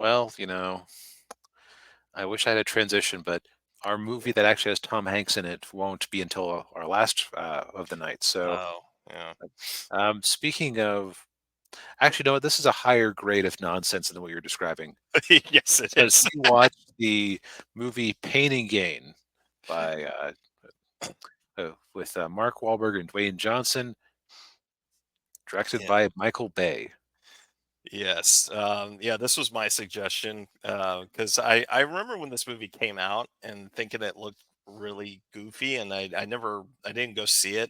Well, I wish I had a transition, but our movie that actually has Tom Hanks in it won't be until our last of the night. So, Oh, yeah. speaking of, actually, no, this is a higher grade of nonsense than what you're describing. Yes, it Because is. we watched the movie Pain and Gain by with Mark Wahlberg and Dwayne Johnson, directed Yeah. by Michael Bay. Yes. Yeah, this was my suggestion because I remember when this movie came out and thinking it looked really goofy, and I didn't go see it,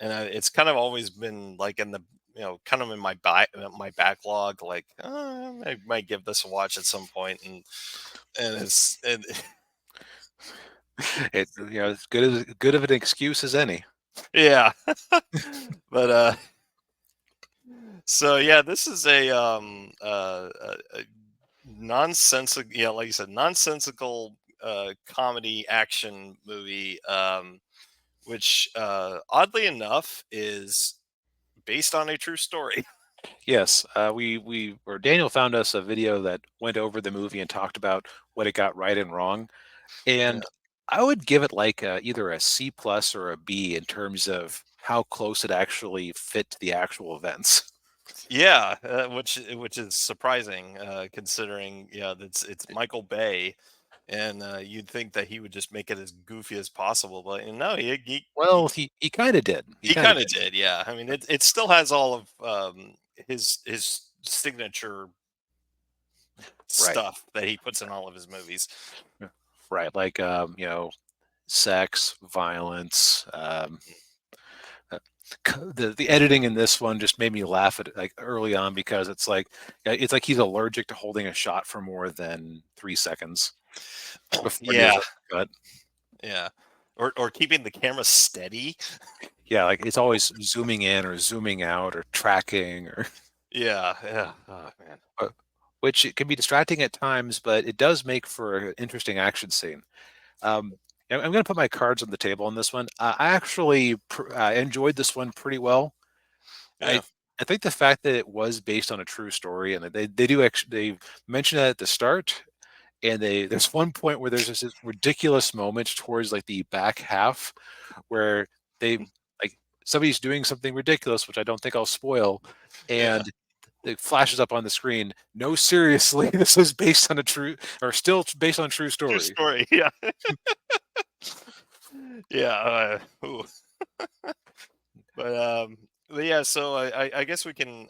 and it's kind of always been like in the kind of in my backlog, like I might give this a watch at some point, and it's and It's good of an excuse as any. yeah, but so yeah, this is a nonsensical, yeah, like you said, nonsensical comedy action movie, which oddly enough is based on a true story. Yes, we or Daniel found us a video that went over the movie and talked about what it got right and wrong, Yeah, and I would give it like either a C plus or a B in terms of how close it actually fit to the actual events. yeah, which is surprising considering it's Michael Bay, and you'd think that he would just make it as goofy as possible, but no, Well, he kind of did. He he kind of kind of did. did. Yeah, I mean it still has all of his signature Right. stuff that he puts in all of his movies. Yeah. Right. Like sex, violence. Uh, the editing in this one just made me laugh at it, like early on because it's like he's allergic to holding a shot for more than 3 seconds before he has Yeah, a cut. yeah, or keeping the camera steady. Yeah, like it's always zooming in or zooming out or tracking or Yeah, yeah. Oh man. uh, which it can be distracting at times, but it does make for an interesting action scene. Um, I'm going to put my cards on the table on this one. I actually enjoyed this one pretty well. I Yeah. I think the fact that it was based on a true story, and that they do actually they mention that at the start, and there's one point where there's this ridiculous moment towards like the back half where they like somebody's doing something ridiculous, which I don't think I'll spoil, Yeah. and it flashes up on the screen. No, seriously, this is based on a true or still based on a true True story. story. Yeah. Yeah. Ooh. But yeah. So I guess we can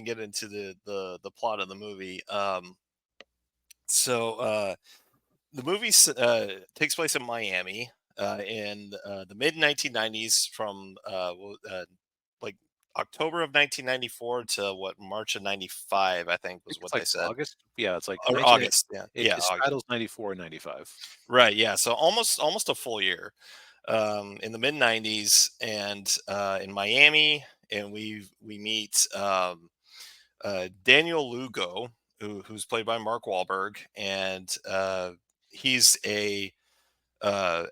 get into the plot of the movie. So the movie takes place in Miami in the mid 1990s, from like October of 1994 to what, March of 95, I think think was it's what they like said. August. Yeah, it's like Or 19. August. Yeah, It, yeah, it August. straddles 94 and 95. Right, yeah. So almost a full year in the mid 90s, and in Miami, and we meet Daniel Lugo, who's played by Mark Wahlberg, and he's a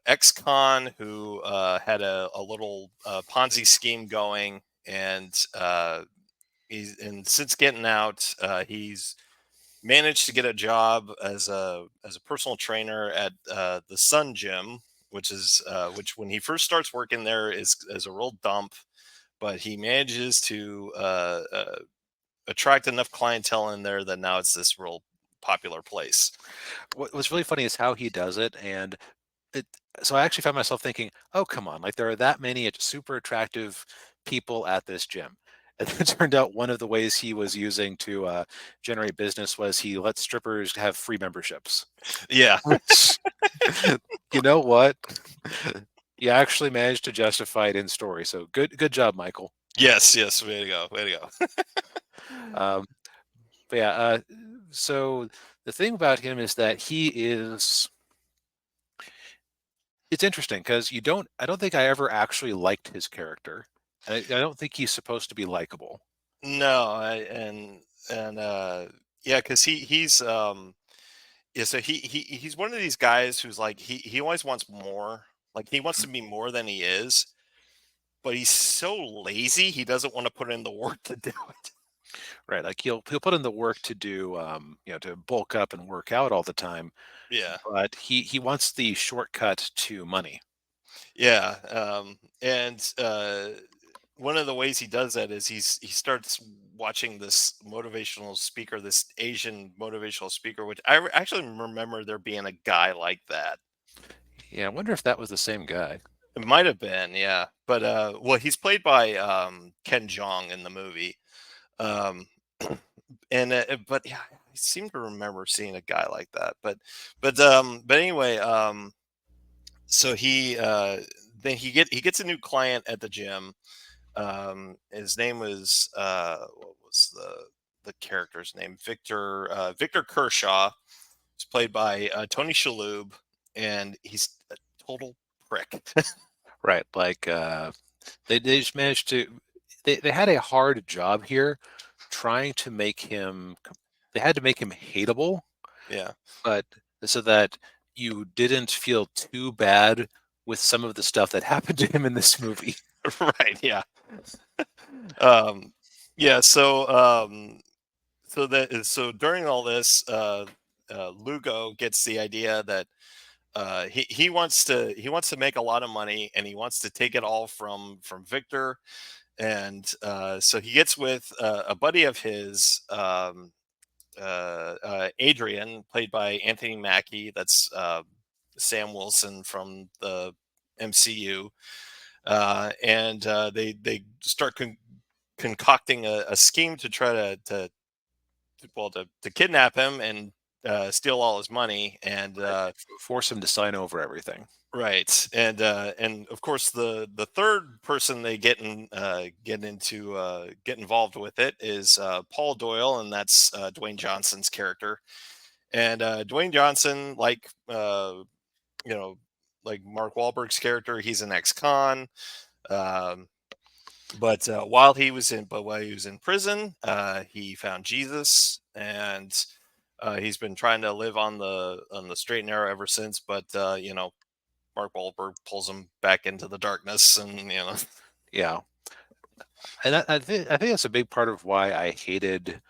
ex-con who had a little Ponzi scheme going, and since getting out, he's managed to get a job as a personal trainer at the Sun Gym, which when he first starts working there is a real dump, but he manages to attract enough clientele in there that now it's this real popular place. What's really funny is how he does it, and it. So I actually found myself thinking, "Oh, come on! Like there are that many super attractive people at this gym." And it turned out one of the ways he was using to generate business was he let strippers have free memberships. Yeah. Which, you know what? You actually managed to justify it in story. So good job, Michael. Yes. Yes. Way to go. Way to go. Um, but yeah, so the thing about him is that he is it's interesting because I don't think I ever actually liked his character. I don't think he's supposed to be likable. No, and yeah, because yeah, so he's one of these guys who's like he always wants more. Like he wants to be more than he is, but he's so lazy he doesn't want to put in the work to do it. Right, like he'll put in the work to do, to bulk up and work out all the time, Yeah. but he wants the shortcut to money. Yeah, and one of the ways he does that is he starts watching this motivational speaker, this Asian motivational speaker, which actually remember there being a guy like that. Yeah, I wonder if that was the same guy. It might have been, yeah, but well, he's played by Ken Jeong in the movie, um, and but yeah, I seem to remember seeing a guy like that. But anyway, so he gets a new client at the gym. His name was what was the character's name? Victor Kershaw. He's played by Tony Shalhoub, and he's a total prick. Right, like, they just managed to they had a hard job here trying to make him they had to make him hateable, Yeah. but so that you didn't feel too bad with some of the stuff that happened to him in this movie. Right. Yeah. Um, yeah. So during all this, Lugo gets the idea that he wants to make a lot of money, and he wants to take it all from Victor. And so he gets with a buddy of his, Adrian, played by Anthony Mackie. That's Sam Wilson from the MCU. And they start concocting a scheme to try to kidnap him and steal all his money. And Right. Force him to sign over everything. right, and of course the third person they get involved with it is Paul Doyle, and that's Dwayne Johnson's character. And Dwayne Johnson, you know, like Mark Wahlberg's character, he's an ex-con. Um, but while he was in prison, he found Jesus, and he's been trying to live on the straight and narrow ever since. But Mark Wahlberg pulls him back into the darkness, and Yeah, and I think that's a big part of why I hated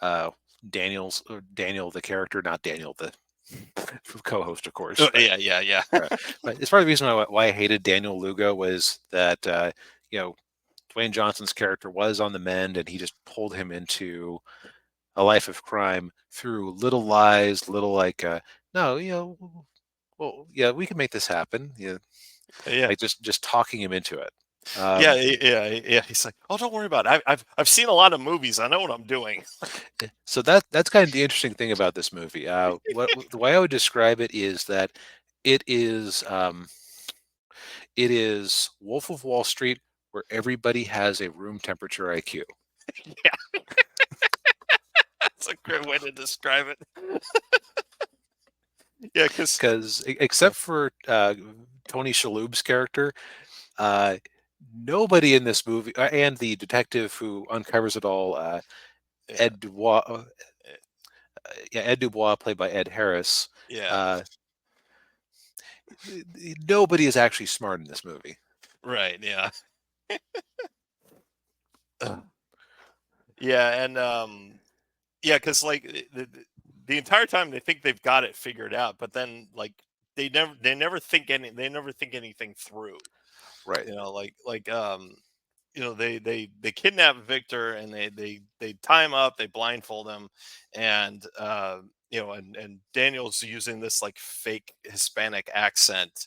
uh, Daniel the character, not Daniel the co-host, of course. oh, yeah, yeah, yeah, Uh, but it's part of the reason why I hated Daniel Lugo was that you know Dwayne Johnson's character was on the mend, and he just pulled him into a life of crime through little lies, little like, no, well, yeah, we can make this happen. Yeah, yeah, like just talking him into it. yeah, Um, yeah. He's like, oh, don't worry about it. I've seen a lot of movies. I know what I'm doing. so that's kind of the interesting thing about this movie. The way I would describe it is that it is um, it is Wolf of Wall Street, where everybody has a room temperature IQ. Yeah, that's a great way to describe it. Yeah, because Because except for Tony Shalhoub's character, uh, nobody in this movie, and the detective who uncovers it all, yeah, Ed Dubois, yeah, Ed Dubois, played by Ed Harris. yeah, Uh, Nobody is actually smart in this movie. right, yeah. Yeah, and yeah, because like the entire time they think they've got it figured out, but then like they never think anything through. Right. They kidnap Victor, and they tie him up, they blindfold him, and and Daniel's using this like fake Hispanic accent,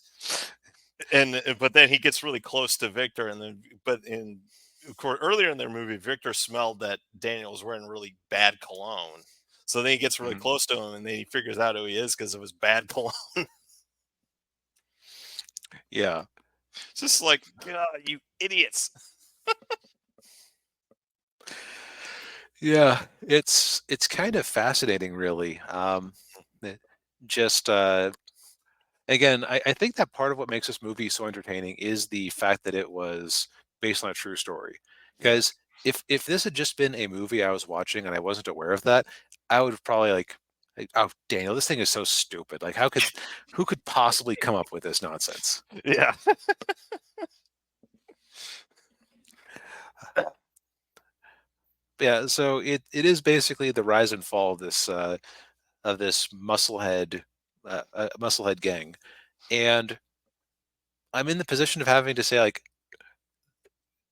and but then he gets really close to Victor, and then but in of course earlier in their movie, Victor smelled that Daniel was wearing really bad cologne. So then he gets really Mhm. close to him, and then he figures out who he is because of his bad cologne. Yeah. It's just like, God, you idiots. Yeah. It's kind of fascinating, really. It- just again, I think that part of what makes this movie so entertaining is the fact that it was based on a true story. Yeah. Because if this had just been a movie I was watching and I wasn't aware of that, I would have probably like, oh, Daniel, this thing is so stupid. Like, who could possibly come up with this nonsense? Yeah. Yeah, so it is basically the rise and fall of this musclehead gang, and I'm in the position of having to say like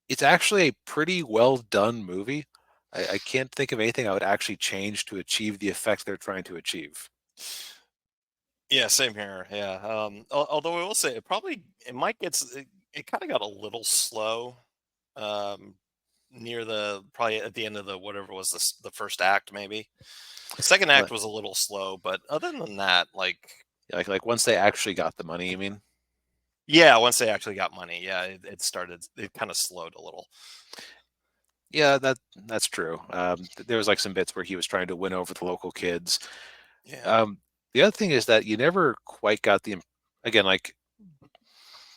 it's actually a pretty well done movie. I can't think of anything I would actually change to achieve the effect they're trying to achieve. Yeah, same here. Yeah. Although I will say it might it kind of got a little slow um, near the probably at the end of the whatever was the first act maybe. The second act Like was a little slow, but other than that, like like once they actually got the money, you mean? yeah, once they actually got money, yeah, it kind of slowed a little. Yeah, that's true. There was like some bits where he was trying to win over the local kids. Yeah. Um, the other thing is that you never quite got again, like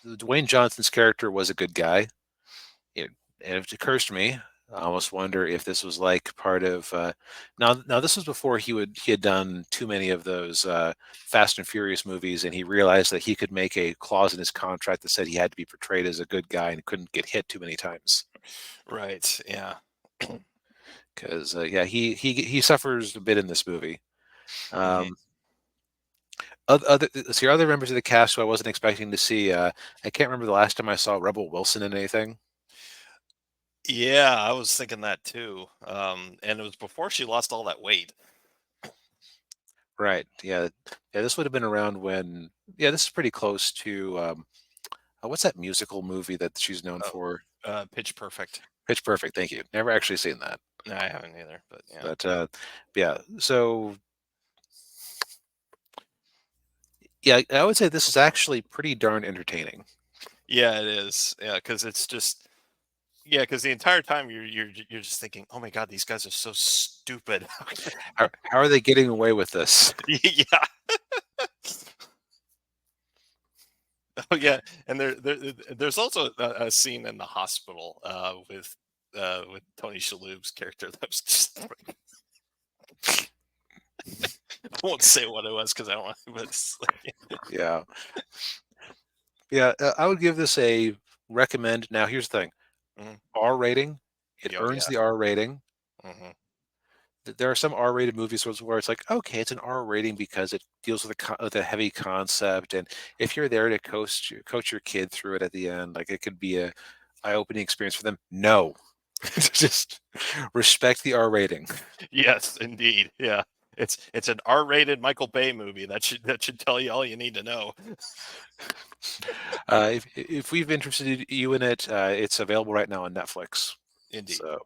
Dwayne Johnson's character was a good guy. It, and it occurs to me, I almost wonder if this was like part of now this was before he had done too many of those Fast and Furious movies, and he realized that he could make a clause in his contract that said he had to be portrayed as a good guy and couldn't get hit too many times. Right. Yeah. Because yeah, he suffers a bit in this movie. Mhm. Um, let's see, other members of the cast who I wasn't expecting to see. I can't remember the last time I saw Rebel Wilson in anything. Yeah, I was thinking that too. And it was before she lost all that weight. Right. Yeah. Yeah. This would have been around when. Yeah. This is pretty close to. What's that musical movie that she's known Oh, for? Pitch Perfect. Pitch Perfect. Thank you. Never actually seen that. No, I haven't either, but yeah. But yeah. So yeah, I would say this is actually pretty darn entertaining. Yeah, it is. Yeah, because it's just yeah, because the entire time you're just thinking, oh my god, these guys are so stupid. How are they getting away with this? Yeah. Oh yeah, and there's also a scene in the hospital with Tony Shalhoub's character that was just I won't say what it was because I don't want to, but it's like, Yeah. Yeah. I would give this a recommend. Now, here's the thing. mhm. R rating. It Oh earns yeah. the R rating. Hmm. There are some R-rated movies where it's like, okay, it's an R rating because it deals with with a heavy concept, and if you're there to coach your kid through it at the end, like it could be a eye-opening experience for them. No, just respect the R rating. Yes, indeed. Yeah. It's an R-rated Michael Bay movie. That should tell you all you need to know. If we've interested you in it, it's available right now on Netflix. Indeed. So.